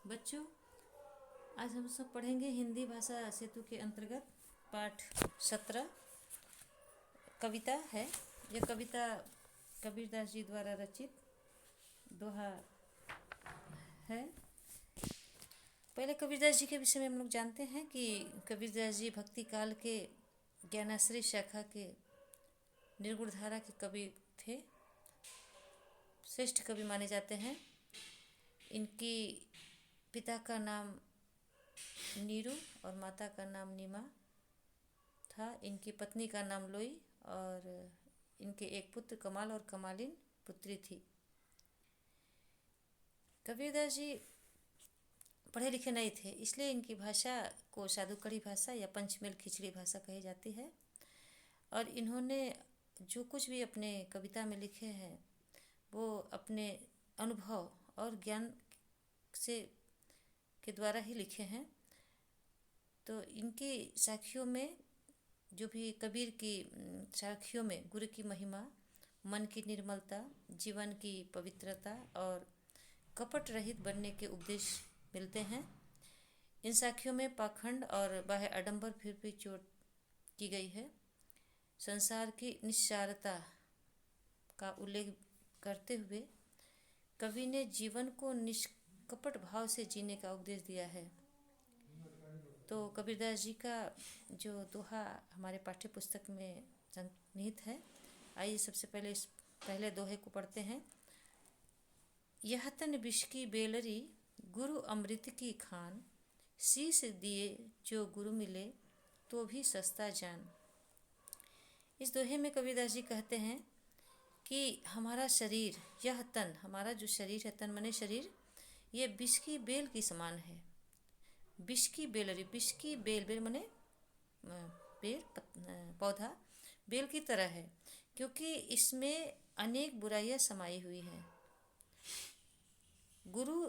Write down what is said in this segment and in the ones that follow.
बच्चों, आज हम सब पढ़ेंगे हिंदी भाषा सेतु के अंतर्गत पाठ 17 कविता है। यह कविता कबीरदास जी द्वारा रचित दोहा है। पहले कबीरदास जी के विषय में हम लोग जानते हैं कि कबीरदास जी भक्ति काल के ज्ञानाश्रय शाखा के निर्गुण धारा के कवि थे, श्रेष्ठ कवि माने जाते हैं। इनकी पिता का नाम नीरू और माता का नाम नीमा था। इनकी पत्नी का नाम लोई और इनके एक पुत्र कमाल और कमालिन पुत्री थी। कबीरदास जी पढ़े लिखे नहीं थे, इसलिए इनकी भाषा को साधुकड़ी भाषा या पंचमेल खिचड़ी भाषा कही जाती है। और इन्होंने जो कुछ भी अपने कविता में लिखे हैं वो अपने अनुभव और ज्ञान से के द्वारा ही लिखे हैं। तो इनकी साखियों में जो भी कबीर की साखियों में गुरु की महिमा, मन की निर्मलता, जीवन की पवित्रता और कपट रहित बनने के उपदेश मिलते हैं। इन साखियों में पाखंड और बाह्य आडंबर फिर भी चोट की गई है। संसार की निस्सारता का उल्लेख करते हुए कवि ने जीवन को निष्कपट भाव से जीने का उपदेश दिया है। तो कबीरदास जी का जो दोहा हमारे पाठ्य पुस्तक में संनिहित है, आइए सबसे पहले इस पहले दोहे को पढ़ते हैं। यह तन विष की बेलरी, गुरु अमृत की खान, शीश दिए जो गुरु मिले तो भी सस्ता जान। इस दोहे में कबीरदास जी कहते हैं कि हमारा शरीर, यह तन, हमारा जो शरीर है, तन माने शरीर, ये विष की बेल की समान है। विष की बेलरी, विष की बेल, बेल माने पेड़ पौधा बेल की तरह है, क्योंकि इसमें अनेक बुराइयां समाई हुई हैं। गुरु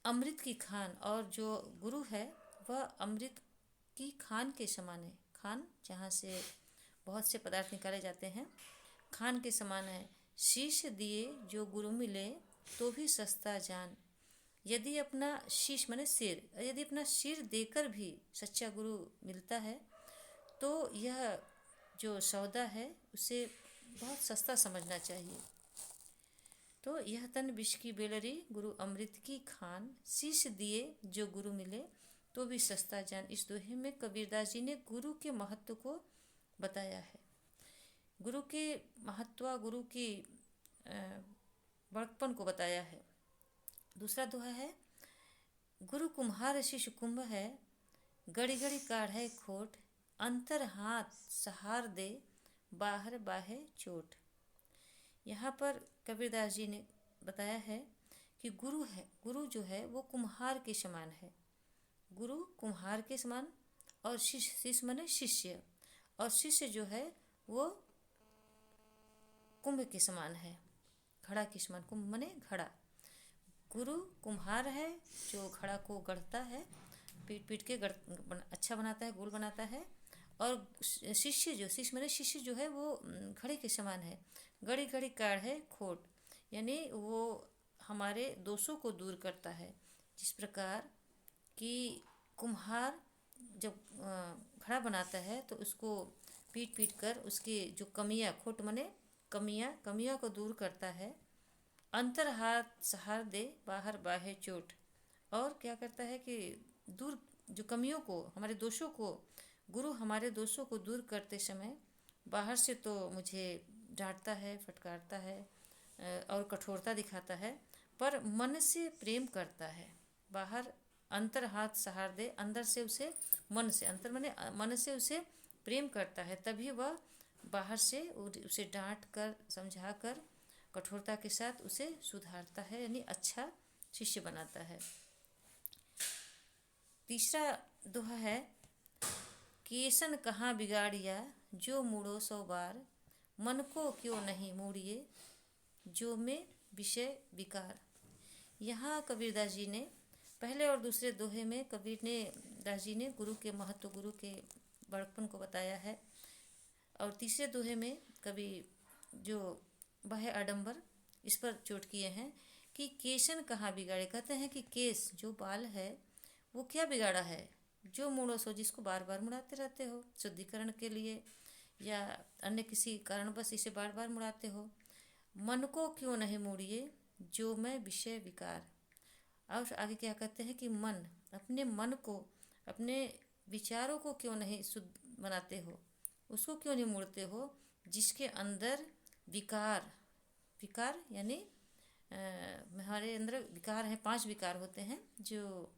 अमृत की खान, और जो गुरु है वह अमृत की खान के समान है। खान जहाँ से बहुत से पदार्थ निकाले जाते हैं, खान के समान है। शीश दिए जो गुरु मिले तो भी सस्ता जान। यदि अपना शीश माने सिर, यदि अपना सिर देकर भी सच्चा गुरु मिलता है तो यह जो सौदा है उसे बहुत सस्ता समझना चाहिए। तो यह तन विष की बेलरी, गुरु अमृत की खान, शीश दिए जो गुरु मिले तो भी सस्ता जान। इस दोहे में कबीरदास जी ने गुरु के महत्व को बताया है, गुरु के महत्व, गुरु की बड़कपन को बताया है। दूसरा दोहा है, गुरु कुम्हार शिष्य कुंभ है, गड़ी गड़ी काढ़े खोट, अंतर हाथ सहार दे बाहर बाहे चोट। यहाँ पर कबीरदास जी ने बताया है कि गुरु है, गुरु जो है वो कुम्हार के समान है। गुरु कुम्हार के समान और शिष्य, शिष्य माने शिष्य, और शिष्य जो है वो कुंभ के समान है, घड़ा के समान। कुंभ माने घड़ा। गुरु कुम्हार है जो घड़ा को गढ़ता है, पीट पीट के अच्छा बनाता है, गोल बनाता है। और शिष्य जो, शिष्य माने शिष्य जो है वो घड़े के समान है। गड़ी गड़ी काढ़े खोट, यानी वो हमारे दोषों को दूर करता है। जिस प्रकार कि कुम्हार जब घड़ा बनाता है तो उसको पीट पीट कर उसकी जो कमियाँ, खोट माने कमियाँ को दूर करता है। अंतर हाथ सहार दे बाहर बाहे चोट, और क्या करता है कि दूर जो कमियों को, हमारे दोषों को, गुरु हमारे दोषों को दूर करते समय बाहर से तो मुझे डांटता है, फटकारता है और कठोरता दिखाता है, पर मन से प्रेम करता है। बाहर अंतर हाथ सहार दे, अंदर से उसे, मन से, अंतर माने मन से उसे प्रेम करता है, तभी वह बाहर से उसे डांट कर, समझा कर, कठोरता के साथ उसे सुधारता है, यानी अच्छा शिष्य बनाता है। तीसरा दोहा है, केसन कहाँ बिगाड़िया जो मुड़ो 100 बार, मन को क्यों नहीं मोड़िए जो में विषय विकार। यहाँ कबीरदास जी ने पहले और दूसरे दोहे में दास जी ने गुरु के महत्व, गुरु के बड़कपन को बताया है। और तीसरे दोहे में कवि जो बाह्य आडंबर, इस पर चोट किए हैं कि केशन कहाँ बिगाड़े। कहते हैं कि केश जो बाल है वो क्या बिगाड़ा है, जो मुड़ो सो, जिसको बार बार मुड़ाते रहते हो शुद्धिकरण के लिए या अन्य किसी कारणवश इसे बार बार मुड़ाते हो। मन को क्यों नहीं मोड़िए जो मैं विषय विकार। और आगे क्या कहते हैं कि मन, अपने मन को, अपने विचारों को क्यों नहीं शुद्ध बनाते हो, उसको क्यों नहीं मोड़ते हो जिसके अंदर विकार, विकार यानी हमारे अंदर विकार है, 5 विकार होते हैं जो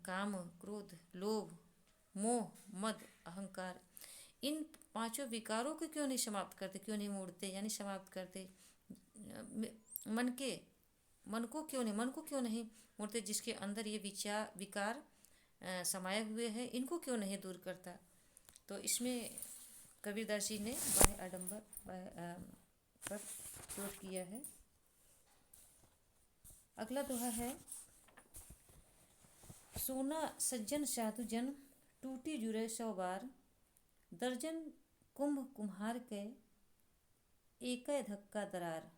काम, क्रोध, लोभ, मोह, मद, अहंकार। इन 5 विकारों को क्यों नहीं समाप्त करते, क्यों नहीं मोड़ते यानी समाप्त करते। मन को क्यों नहीं मोड़ते जिसके अंदर ये विकार समाये हुए हैं, इनको क्यों नहीं दूर करता। तो इसमें कबीरदास जी ने बाह्य आडंबर पर जोर किया है। अगला दोहा है, सोना सज्जन साधु जन टूटी जुरे 100 बार, दर्जन कुंभ कुम्हार के एक धक्का दरार।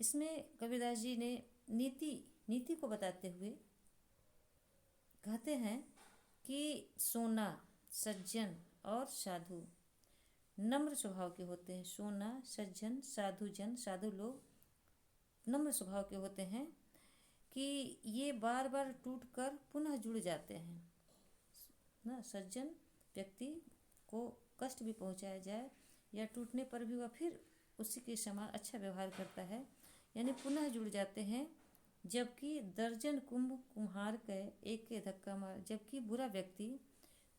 इसमें कबीरदास जी ने नीति को बताते हुए कहते हैं कि सोना, सज्जन और साधु नम्र स्वभाव के होते हैं। सोना, सज्जन, साधु जन, साधु लोग नम्र स्वभाव के होते हैं कि ये बार बार टूटकर पुनः जुड़ जाते हैं ना। सज्जन व्यक्ति को कष्ट भी पहुंचाया जाए या टूटने पर भी वह फिर उसी के समान अच्छा व्यवहार करता है, यानी पुनः जुड़ जाते हैं। जबकि दर्जन कुंभ कुम्हार के एक के धक्का मार, जबकि बुरा व्यक्ति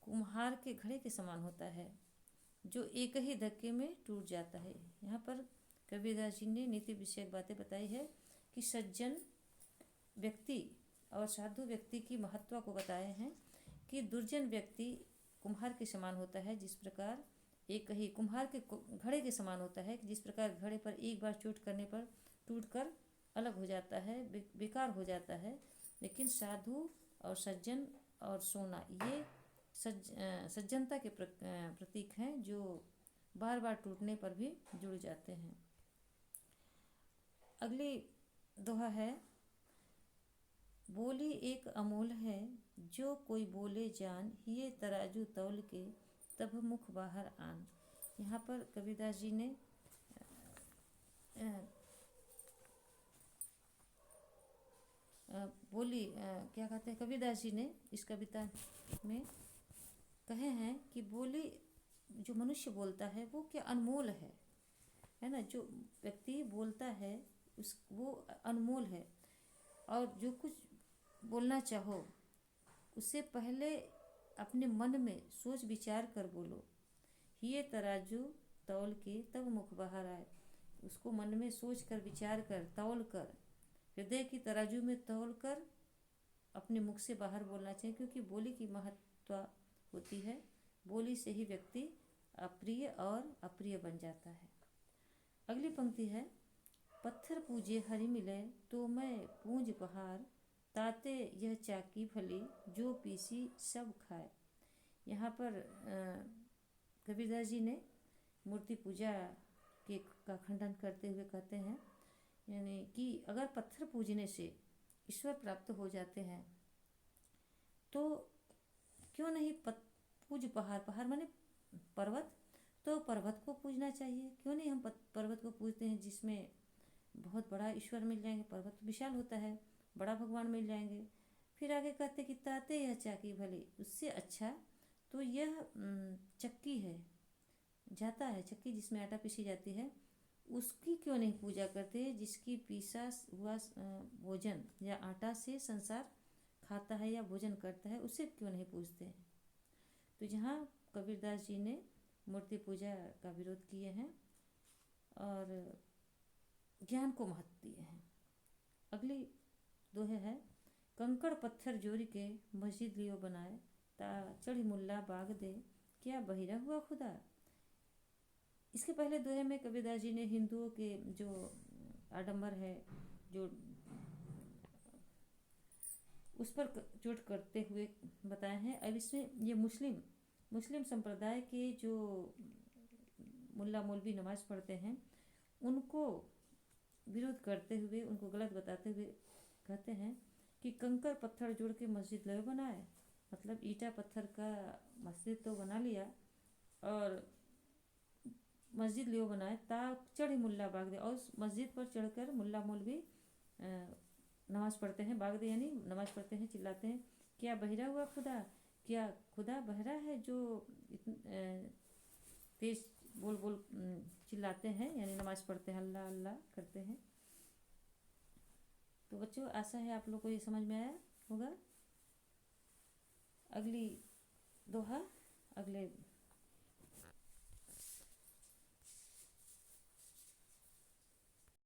कुम्हार के घड़े के समान होता है जो एक ही धक्के में टूट जाता है। यहाँ पर कबीरदास जी ने नीति विषयक बातें बताई है कि सज्जन व्यक्ति और साधु व्यक्ति की महत्व को बताए हैं कि दुर्जन व्यक्ति कुम्हार के समान होता है, जिस प्रकार एक ही कुम्हार के घड़े के समान होता है, जिस प्रकार घड़े पर एक बार चोट करने पर टूटकर अलग हो जाता है, बेकार हो जाता है। लेकिन साधु और सज्जन और सोना ये सज्जनता के प्रतीक हैं जो बार बार टूटने पर भी जुड़ जाते हैं। अगली दोहा है, बोली एक अमोल है जो कोई बोले जान, ये तराजू तौल के तब मुख बाहर आन। यहाँ पर कबीरदास जी ने क्या कहते हैं, कबीरदास जी ने इस कविता में कहे हैं कि बोली जो मनुष्य बोलता है वो क्या अनमोल है ना। जो व्यक्ति बोलता है वो अनमोल है, और जो कुछ बोलना चाहो उससे पहले अपने मन में सोच विचार कर बोलो। ये तराजू तौल के तब मुख बाहर आए, उसको मन में सोच कर, विचार कर, तौल कर, हृदय की तराजू में तौल कर अपने मुख से बाहर बोलना चाहिए, क्योंकि बोली की महत्व होती है। बोली से ही व्यक्ति अप्रिय और अप्रिय बन जाता है। अगली पंक्ति है, पत्थर पूजे हरि मिले तो मैं पूंज पहाड़, ताते यह चाकी भली जो पीसी सब खाए। यहाँ पर कबीरदास जी ने मूर्ति पूजा का खंडन करते हुए कहते हैं, यानी कि अगर पत्थर पूजने से ईश्वर प्राप्त हो जाते हैं तो क्यों नहीं पूज पहाड़ माने पर्वत, तो पर्वत को पूजना चाहिए। क्यों नहीं हम पर्वत को पूजते हैं जिसमें बहुत बड़ा ईश्वर मिल जाएंगे। पर्वत विशाल होता है, बड़ा भगवान मिल जाएंगे। फिर आगे कहते कि ताते यह चाकी भली, उससे अच्छा तो यह चक्की है, जाता है, चक्की जिसमें आटा पीसी जाती है, उसकी क्यों नहीं पूजा करते। जिसकी पीसा हुआ भोजन या आटा से संसार खाता है या भोजन करता है, उसे क्यों नहीं पूजते हैं। तो यहाँ कबीरदास जी ने मूर्ति पूजा का विरोध किए हैं और ज्ञान को महत्व दिए हैं। अगली दोहे है, कंकड़ पत्थर जोड़ के मस्जिद लियो बनाए, ता चढ़ी मुल्ला बाग दे क्या बहिरा हुआ खुदा। इसके पहले दोहे में कबीरदास जी ने हिंदुओं के जो आडंबर है, जो उस पर चोट करते हुए बताए हैं। अब इसमें ये मुस्लिम संप्रदाय के जो मुल्ला मौलवी नमाज पढ़ते हैं उनको विरोध करते हुए, उनको गलत बताते हुए कहते हैं कि कंकड़ पत्थर जोड़ के मस्जिद लो बनाए। मतलब ईटा पत्थर का मस्जिद तो बना लिया और मस्जिद लियो बनाए, ता चढ़ी मुल्ला बागदे, और उस मस्जिद पर चढ़कर मुल्ला मौलवी नमाज़ पढ़ते हैं। बागदे यानी नमाज़ पढ़ते हैं, चिल्लाते हैं, क्या बहिरा हुआ खुदा, क्या खुदा बहरा है जो तेज बोल बोल चिल्लाते हैं, यानी नमाज़ पढ़ते हैं, अल्लाह अल्लाह करते हैं। तो बच्चों, आशा है आप लोग को ये समझ में आया होगा। अगली दोहा अगले